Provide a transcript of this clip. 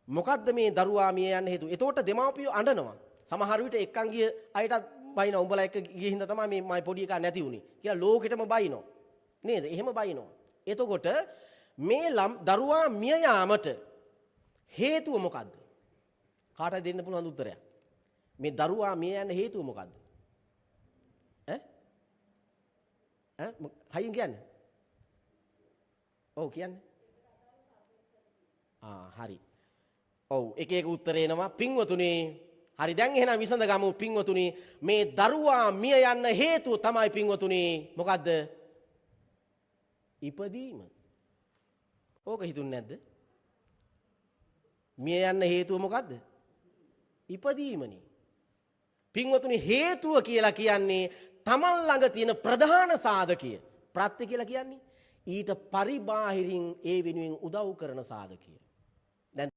මොකද්ද මේ දරුවා මිය යන්න හේතුව? එතකොට දෙමාපියෝ අඬනවා. සමහර විට එක්කන් ගිය අයටත් බයිනවා. උඹලා එක්ක ගිය හින්දා තමයි මේ මයි පොඩි එකා නැති වුනේ කියලා ලෝකෙටම බයිනවා. නේද? එහෙම බයිනවා. එතකොට මේ දරුවා මිය යාමට හේතුව මොකද්ද? කාටද දෙන්න පුළුවන් උත්තරයක්? මේ දරුවා මිය යන්න හේතුව මොකද්ද? හයින් කියන්නේ? ඔව් කියන්නේ. හරි. ඔව් එක එක උත්තර එනවා. පින්වතුනි හරි දැන් එහෙනම් විසඳ ගමු පින්වතුනි මේ දරුවා මිය යන්න හේතුව තමයි පින්වතුනි මොකද්ද? ඉපදීම. ඕක හිතුන්නේ නැද්ද? මිය යන්න හේතුව මොකද්ද? ඉපදීමනේ. පින්වතුනි හේතුව කියලා කියන්නේ තමන් ළඟ තියෙන ප්‍රධාන සාධකය. ප්‍රත්‍ය කියලා කියන්නේ ඊට පරිබාහිරින් ඒ වෙනුවෙන් උදව් කරන සාධකය.